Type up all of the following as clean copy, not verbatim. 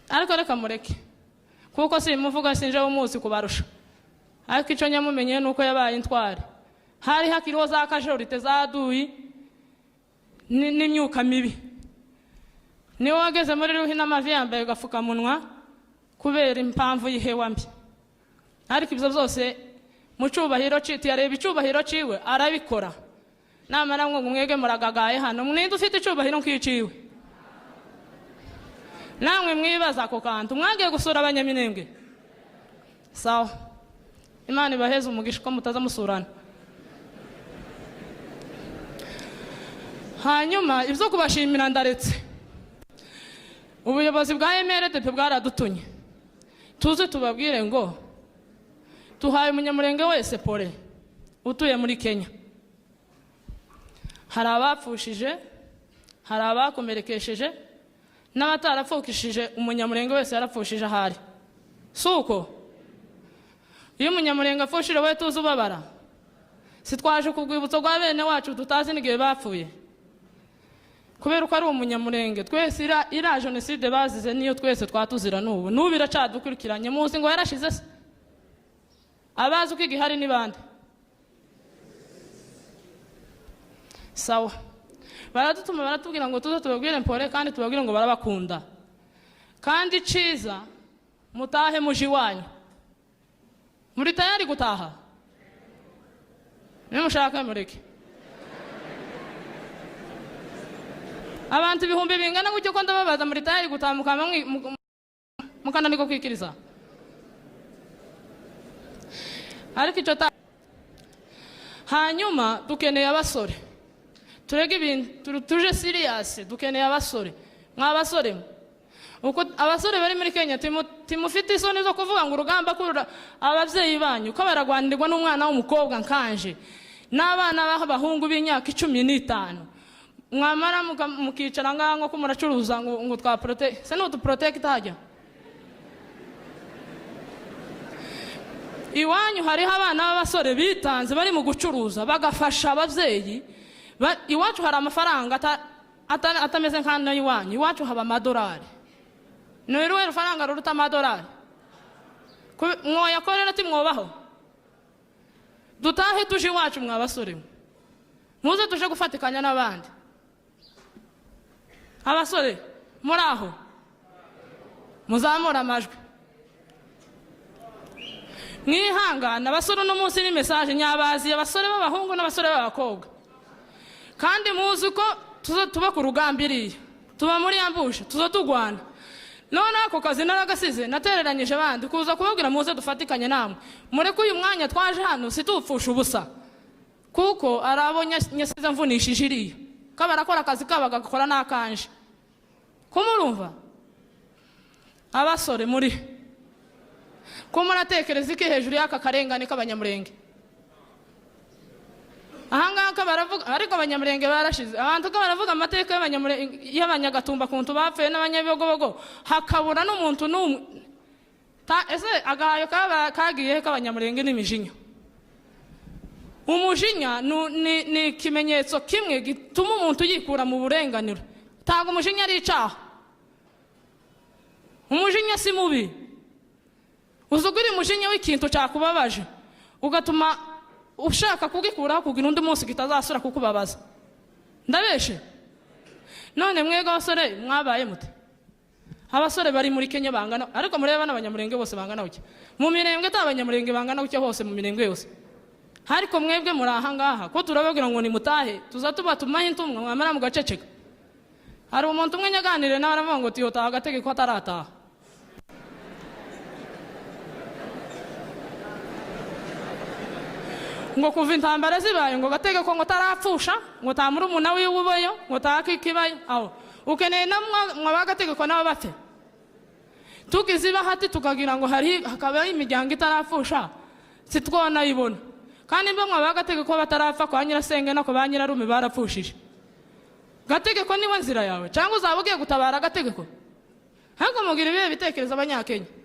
ariko reka mureke kuko simuvuga sinje umunsi kubarusha ariko ico nyamumenye nuko yabaye intwari hari hakiriho za kajorite zaduyi n'imyuka mibi ni wageze muri ruhina amavi yambaye gafuka munwa kubera impamvu yihewa mbi ariko ibyo byose mu cyubahiro citi yareba icubahiro ciwe arabikora namara ngo mwege muragagaye hano mwinde ufite icubahiro nk'iciwe namwe mwibaza ko kantu mwagiye gusura abanyaminembwe sawa Imana ibaheze umugisha ko mutaza musurana hanyuma ibyo kubashimira ndaretse ubuyobozi bwa MRDP bwaradutunye tuze tubabwire ngo tuhaye umunyamurenge wese pole utuye muri Kenya hari abapfushije hari abakomerekesheje n'abatarapfukishije umunyamurenge wese yarapfushije ahari suko iyo umunyamurenge apfushije we tuzi ubabara sitwaje kugwibutso gwa bene wacu tutazi n'igihe bapfuye kubera ko ari umunyamurenge twese ira jenoside bazize niyo twese twatuzira n'ubu iracadukurikiranye muzi ngo yarashize se abazi uko igihari ni bande sawa baradutuma baratubwira ngo tuze tubabwire mpore kandi tubabwire ngo barabakunda kandi ciza mutahe muji wanyu muri tayari gutaha nimushaka mureke abantu ibihumbi bingana gutyo ko ndababaza muri tayari gutaha mukananiko kwikiriza ariko icyo hanyuma dukeneye abasore turege ibintu tuje serious dukeneye abasore mwabasore uko abasore bari muri Kenya timufite isoni zo kuvuga ngo urugamba kurura abavyeyi banyu ko baragwanirwa n'umwana w'umukobwa nkanje n'abana b'abahungu b'imyaka 15 mwamara mukicara ngango ko muracuruza ngo twa protect se no to protect hajya iwanyu hariho abana b'abasore bitanze bari mu gucuruza bagafasha abavyeyi iwacu hari amafaranga atameze nk'ano iwanyu iwacu haba amadolari Noirwe rufaranga ruruta amadolari mwoyakorera ati mwobaho dutahe tuje iwacu mwabasore muze tuje gufatikanya n'abandi abasore muraho muzamura amajwi mwihangana abasore no munsi ni message nyabazi abasore b'abahungu n'abasore b'abakobwa kandi muzi ko tuba ku rugambiriye tuba muri ambusha tugwana none ako kazi naragasize natereranyije bandi kuza kubabwira muze dufatikanye namwe mureko uyu mwanya twaje hano situpfusha ubusa kuko arabonye nyasize mvunishije iriya kabarakora akazi kabagakora nakanje kumurumva abasore muri ko muratekereza iki hejuru y'aka karengane k'abanyamurenge ahangaka baravuga ariko abanyamurenge barashize abantu ko baravuga amateka y'abanyamurenge y'abanyagatumba kuntu bapfuye n'abanyabigobogo hakabura n'umuntu ese agahayo kagiye k'abanyamurenge n'imijinya umujinya ni kimenyetso kimwe gituma umuntu yikura mu burenganiro tago umujinya ari icaha umujinya si mubi uzugura umujinya w'ikintu cyakubabaje ugatuma ushaka kugikuraho kugira undi munsi kitazasura kukubabaza ndabeshe none mwega abasore mwabaye mute abasore bari muri Kenya bangana ariko mureba n'abanyamurenge bose bangana uke mu mirenge t'abanyamurenge bangana uke hose mu mirenge yose ariko mwebwe muri aha ngaha ko turababwira ngo ni mutahe tuzatuba tumahe intumwa mwamara mu gaceceka hari umuntu umwe nyaganire nawe aravuga ngo tiyota agategeko atarataha ngo kuva intambara zibaye ngo gategeko ngo tarapfusha ngo tamuri umuna wiwubayo ngo takikibaye aho ukeneye namwe mwabagategeko nabo bafite tukiziba hati tukagira ngo hari hakaba imiryango itarapfusha sitwona ibona kandi mbe mwabagategeko batarapfa kwa nyirasenge nako ba nyirarume barapfushije gategeko niwe nzira yawe cyangwa uzabugiye gutabara gategeko hako mugira ibihe bitekereza abanyakenya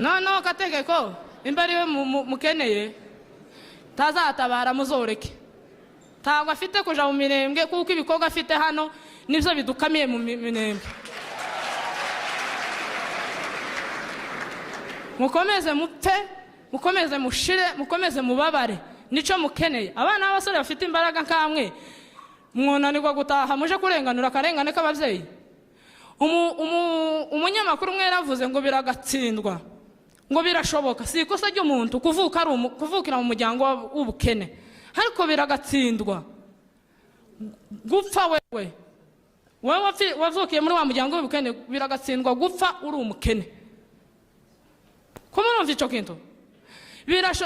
no gategeko imbari we mukeneye tazatabara muzoreke ntabwo afite kuja mu Minembwe kuko ibikorwa afite hano nivyo bidukamiye mu Minembwe. Mukomeze mupfe, mukomeze mushire, mukomeze mubabare, nico mukeneye. Abana b'abasore bafite imbaraga nkamwe mwonanirwa gutaha muje kurenganura akarengane k'abavyeyi. Umunyamakuru umwe yaravuze ngo biragatsindwa, ngo birashoboka, si ikosa ry'umuntu kuvukira mu muryango w'ubukene, ariko biragatsindwa gupfa wewe wavukiye muri wa muryango w'ubukene, biragatsindwa gupfa uri umukene. Ko murumva ico kintu?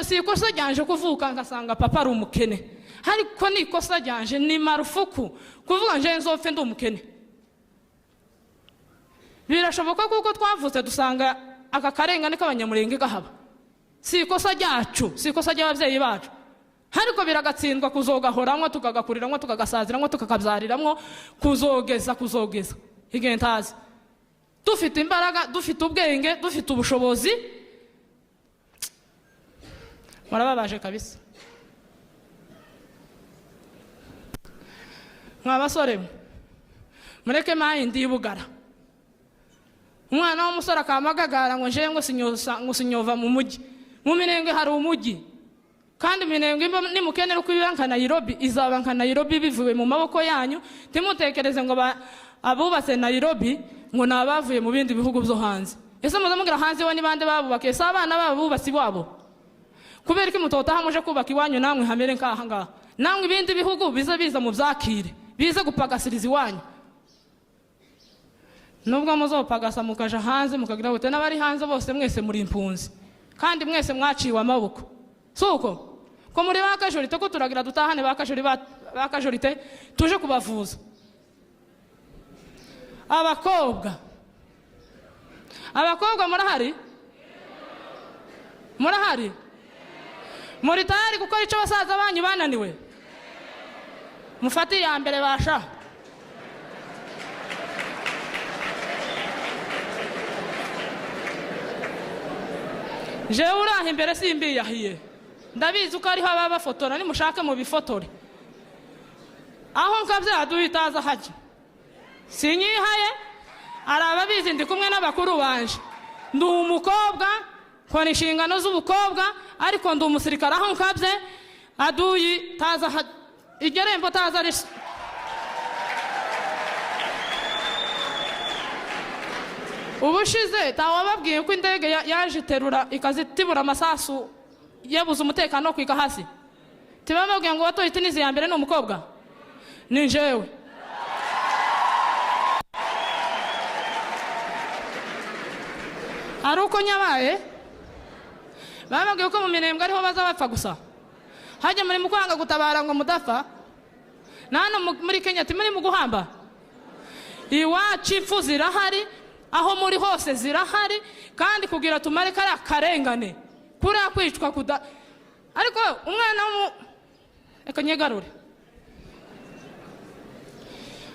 Si ikosa ryanje kuvuka ngasanga papa ari umukene, ariko ni ikosa ryanje, ni marufuku kuvuga nje nzopfe ndi umukene. Birashoboka kuko twavutse dusanga aka karengane k'abanyamurenge gahaba. Si ikosa ryacu, si ikosa ry'abavyeyi bacu, ariko biragatsindwa kuzogahoramwo, tukagakuriramwo, tukagasaziramwo, tukakabyariramwo, kuzogeza igihe ntazi. Dufite imbaraga, dufite ubwenge, dufite ubushobozi. Murababaje kabisa. Mwabasore mureke mayindi y'ubugara. Umwana w'umusore akamagagara ngo nje ngo sinyova mu mujyi. Mu Minembwe hari umujyi, kandi Minembwe ni mukenera uko ibanka Nairobi, izaba nka Nairobi bivuye mu maboko yanyu. Timutekereze ngo abubatse Nairobi ngo nabavuye mu bindi bihugu byo hanze. Ese muzamugira hanze bo ni bande babubakiye? Si abana babo bubatsi bwabo? Kubera iki mutotaha muje kubaka iwanyu namwe hamere nkaha ngaha? Namwe ibindi bihugu biza mu byakire, biza gupagasiriza iwanyu. Nubwo muzopagasa mukaja hanze mukagira gute, n'abari hanze bose mwese muri impunzi, kandi mwese mwaciwe amaboko. Suko ko muri bakajorite ko turagira dutahane bakajorite tuje kubavuza. Abakobwa murahari? Muri tayari gukora ico basaza banyu bananiwe? Mufati ya mbere basha. Jewe uraha imbere simbiyahiye, ndabizi uko ariho aba bafotora, nimushake mu bifotore. Aho nkabya duhitaza haje sinyihaye, arababizi ndi kumwe n'abakuru banje. Ndi umukobwa kora inshingano z'ubukobwa, ariko ndi umusirikare. Aho nkabye aduyi taza igerembo taza risi. Ubushize tawababwiye ko indege yaje terura ikazitibura amasasu yabuze umutekano kwika hasi. Tibababwiye ngo watoye itinizi ya mbere no umukobwa ni njewe. Aruko nyabaye bababwiye ko mu Minembwe ariho baza bapfa gusa, hajya muri mukwanga gutabara ngo mudafa. Nano muri Kenya timuri mu guhamba, iwacu impfu zirahari, aho muri hose zirahari, kandi kugira tumare kari akarengane kuri kwicwa kuda. Ariko umwana eka nyegarure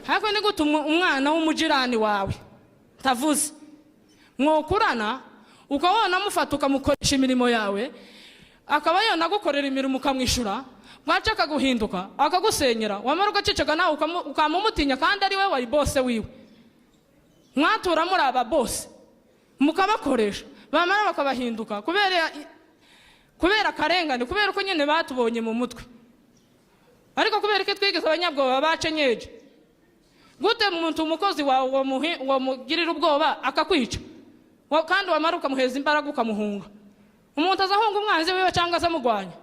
hako ni gutuma umwana w'umujirani wawe tavuze mwokurana ukabona mufata ukamukoresha imirimo yawe, akaba yona gukorera imirimo ukamwishura, mwaca akaguhinduka akagusenyera, wamara ugaceceka nawe ukamumutinya, kandi ari we wari bose wiwe. Mwatura muri aba bose mukabakoresha, bamara bakabahinduka kubera akarengane, kubera uko nyine batubonye mu mutwe. Ariko kubera ko twigeze abanyabwoba bacenyeje, gute umuntu umukozi wawe wamugirira ubwoba akakwica, kandi wamara ukamuheza imbaraga ukamuhunga? Umuntu azahunga umwanzi wiwe cyangwa se amugwanya?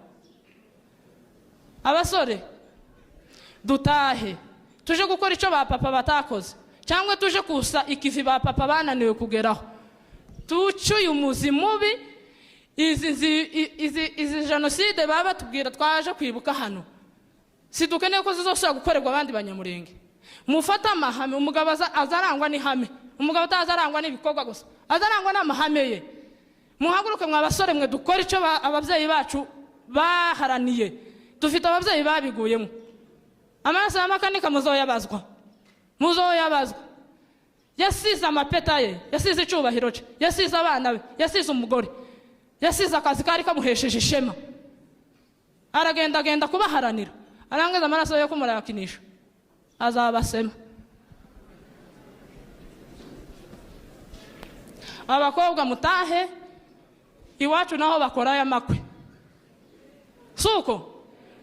Abasore dutahe tuje gukora ico ba papa batakoze, cyangwa tuje kusa ikivi ba papa bananiwe kugeraho. Tucuye umuzi mubi, izi genocide baba tubwira twaje kwibuka hano, sidukeneye ko zizosha gukorerwa abandi banyamurenge. Mufata amahame, umugabo azarangwa n'ihame, umugabo utazarangwa n'ibikorwa gusa, azarangwa n'amahame ye. Muhaguruke mwabasore mwe dukora ico abavyeyi bacu baharaniye. Dufite abavyeyi babiguyemo, amaraso y'amakanika muzoyabazwa. Yasize amapeta ye, yasize icubahiro cye, yasize abana be, yasize umugore, yasize akazi kari kamuhesheje ishema. Aragenda kubaharanira, arangiza amaraso yo kumurakinisha azabasema. Abakobwa mutahe iwacu naho bakora aya makwe. Suko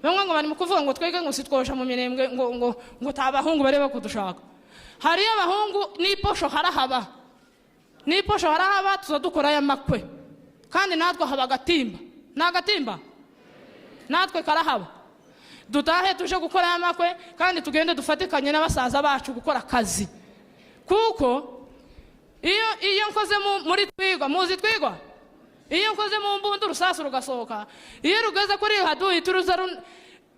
bamwe ngo bari mu kuvuga ngo twege ngo sitwosha mu mirembwe ngo tabahungu bareba kudushaka. Hari abahungu niposho harahaba. Niposho harahaba tuzadukora aya makwe. Kandi natwe haba gatimba. Na gatimba. Natwe karahaba. Dutahe tuje gukora aya makwe kandi tugende dufatikanye n'abasaza bacu gukora akazi. Kuko iyo nkoze muri twigwa muzi twigwa. Iyo nkoze mu mbundu rusasu rugasohoka. Iyo rugeze kuri haduyi turuza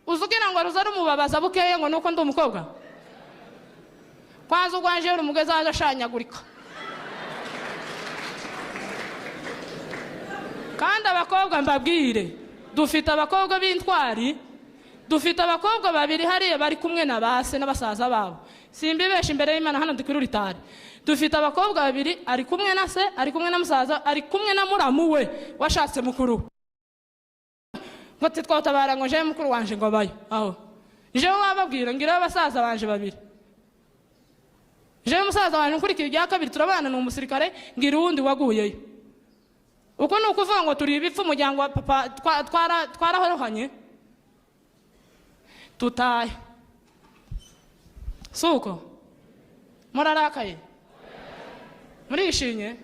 uzugira ngo ruza rumubabaza bukeye ngo nuko ndi umukobwa. Kwanza ugwanje rumugeza aje ashanyagurika. Kandi abakobwa mbabwire dufite abakobwa b'intwari, dufite abakobwa babiri hariya bari kumwe na base n'abasaza babo. Simbibesha imbere y'Imana hano ndikuri ritari. Dufite abakobwa babiri ari kumwe na se, ari kumwe na musaza, ari kumwe na muramu we washatse mukuru. Ngo titwatabara ngo je mukuru wanje ngo bayo. Aho. Je wababwira ngira abasaza banje babiri. Je musaza wanje nkurikira rya kabiri turabana n'umusirikare ngira uwundi waguyeyo. Uko nuko uvuga ngo turi ibipfu umuryango wa papa twarahorohanye. Tutaye. Suko. Murarakaye. Murishimye.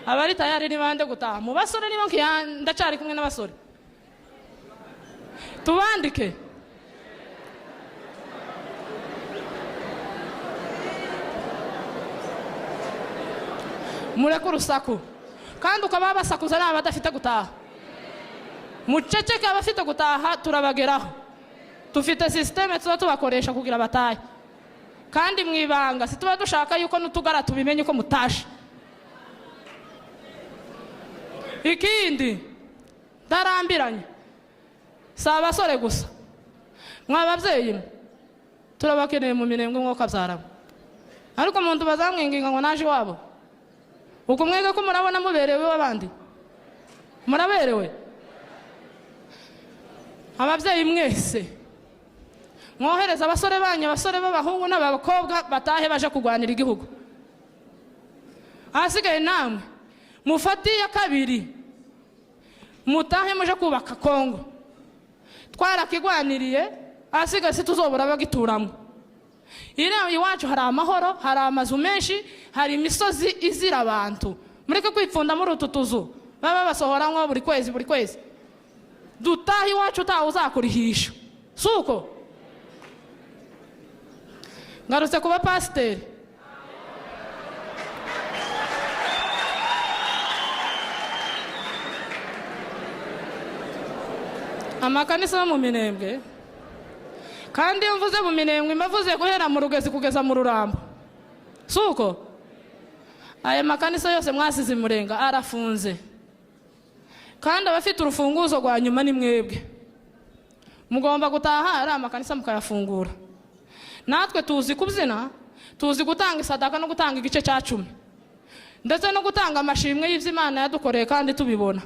Abari tayari ni bande gutaha. Mu basore nibo ndacari kumwe n'abasore. Tubandike. Mureke urusaku. Kandi ukaba basakuza n'abadafite gutaha. Muceceke abafite gutaha turabageraho. Tufite systeme tubakoresha kugira batahe. Kandi mwibanga situba dushaka yuko nutugara tubimenye ko mutashe. Ikindi darambiranye saba sore gusa mwabavyeyi turabakeneye mu mirembwe mwo kavyara. Ariko umuntu bazamwinginga ngo naje wabo uko mwega ko murabona muberewe wabandi muraberewe. Abavyeyi mwese mwohereza abasore banyu abasore b'abahungu n'abakobwa batahe baje kugwanira igihugu. Asigaye namwe mufatiye kabiri mutahe muje kubaka Kongo. Twarakigwaniriye asigaye situzobora bagituramo. Ira iwacu hari amahoro, hari amazu menshi, hari imisozi izira abantu. Mureke kwipfunda muri ututuzu baba basohoranwa buri kwezi. Dutahe iwacu taho uzakurihisha. Suko ngarutse kuba pasiteri. Amakanisa mu Minembwe. Kandi iyo mvuze mu Minembwe mbavuze guhera mu Rugezi kugeza mu Rurambo. Suko aya makanisa yose mwasize Murenga arafunze. Kandi abafite urufunguzo rwa nyuma ni mwebwe. Mugomba gutaha ari amakanisa mukayafungura. Natwe tuzi kubyina, tuzi gutanga isadaka no gutanga igice cya 10. Ndetse no gutanga amashimwe y'Imana yadukoreye kandi tubibona.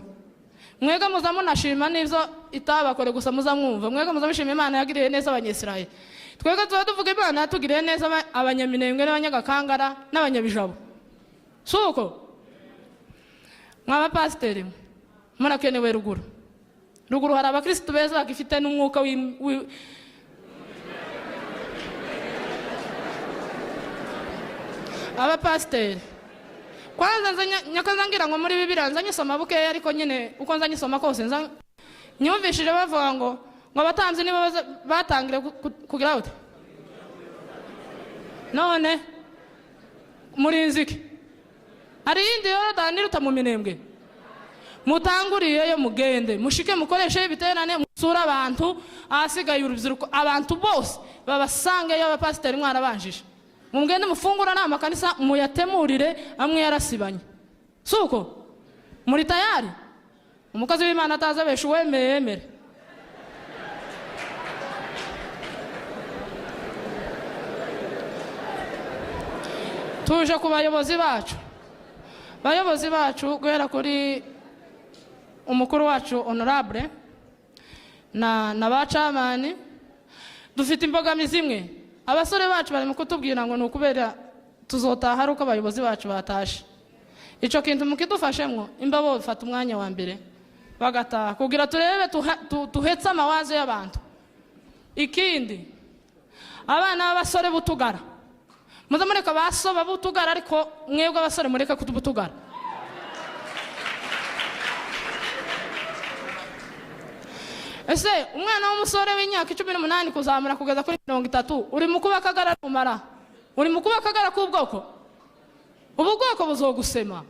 Mwega muza munashima nivyo itabakore gusa muza mwumva. Mwega muza mushima Imana yagiriye neza abanyesiraye. Twega tuvuga Imana yatugiriye neza abanyaminembwe n'abanyagakangara n'abanyabijabo. Suko mwaba pasiteri murakenewe ruguru. Ruguru hari abakristo beza bagifite n'umwuka aba pasiteri. Kwanza nyakazangira ngo muri Bibiliya nzanye soma bukeya ariko nyine uko nzanye soma kose nyumvishije bavuga ngo abatanzi nibo batangire kugira ute none muri nziki ari indi Yorodani ruta mu Minembwe. Mutanguriye yo mugende mushike mukoreshe ibiterane musura abantu asigaye urubyiruko abantu bose babasange y'abapasiteri mwarabanjije. Mungende mufungura na makanisa muyatemurire amwe yarasibanye. Suko muri tayari umukozi w'Imana atazabesha uwemere. Tuje ku bayobozi bacu guhera kuri umukuru wacu honorable na bacamani dufite imbogamizi imwe. Abasore bacu bari mu kutubwira ngo nukubera tuzotaha ari uko abayobozi bacu batashe. Ico kintu mukidufashemwo imbabo bifata umwanya wa mbere bagataha kugira turebe tuhetsa amawazo y'abantu. Ikindi abana b'abasore butugara muzamureka basoba butugara ariko mwebwe abasore mureka kutubutugara. Ese umwana w'umusore w'imyaka 18 kuzamura kugeza kuri 30 uri mu kuba kagara rumara, uri mu kuba kagara k'ubwoko, ubu bwoko buzogusema.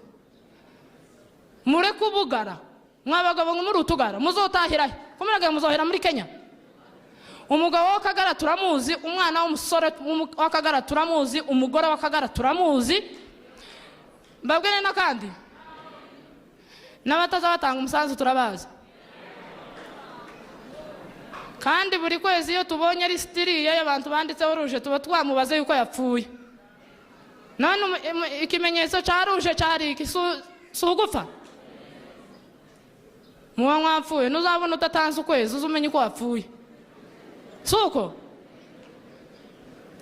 Mureke ubugara mwabagabo ngo muri utugara muzotahirahe kumurage muzohera muri Kenya. Umugabo w'akagara turamuzi, umwana w'umusore w'akagara turamuzi, umugore w'akagara turamuzi. Mbabwene nakandi n'abataza batanga umusanzu turabazi. Kandi buri kwezi iyo tubonye listiri y'abantu banditseho ruje tuba twamubaze yuko yapfuye. None ikimenyetso ca ruje cari sugufa. Muwa mwapfuye nuzabona utatanze ukwezi uzumenye ko wapfuye. Suko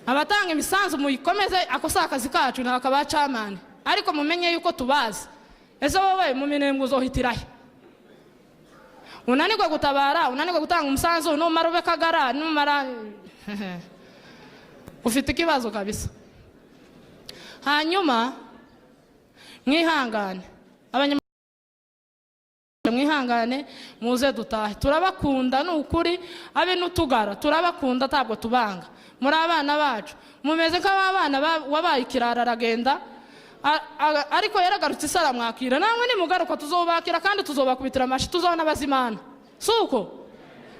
abatanga imisanzu muyikomeze akosa akazi kacu nakaba camane ariko mumenye yuko tubazi. Ese wowe mu minembwe uzohitirahe? Unanirwa gutabara, unanirwa gutanga umusanzu numara ube kagara numara ufite ikibazo kabisa. Hanyuma mwihangane mwihangane muze dutahe turabakunda n'ukuri abe n'utugara turabakunda tabwo tubanga muri abana bacu mumeze nk'abana wabaye kirara aragenda ariko yaragarutse isara mwakira namwe ni mugaruka tuzobakira kandi tuzobakubitira amashi tuzona bazimana. Suko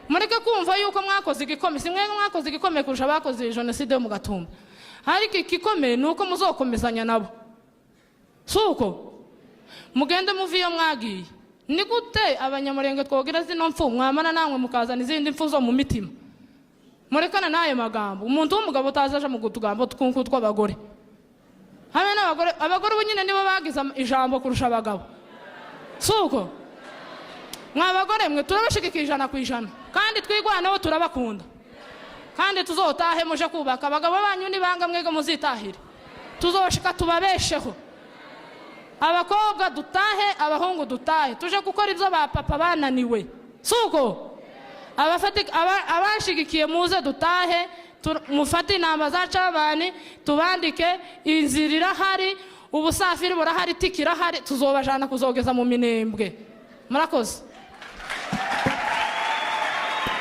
mureke kumva yuko mwakoze igikome simwe mwakoze igikome kurusha abakoze jenoside yo mu Gatumba ariko ikikome nuko muzokomezanya nabo. Suko mugende muviyo mwagiye. Ni gute abanyamurenge twogira zino mfu mwamana namwe mukazana izindi mfu zo mu mitima murekana naye magambo. Umuntu w'umugabo utazaje mu gutugambo twunku tw'abagore hamwe n'abagore abagore bunyine nibo bagize ijambo kurusha abagabo. Suko mwabagore mwe turabashikika 100% kandi twigwaneho turabakunda kandi tuzotahe muje kubaka abagabo banyu nibanga mwege muzitahire tuzoshika tubabesheho. Abakobwa dutahe abahungu dutahe tuje gukora ibyo ba papa bananiwe. Suko abashigikiye muze dutahe mufate inamba za cabani tubandike inzirira hari ubusafiri burahari tikira hari tuzobajana kuzogeza mu minembwe. Murakoze.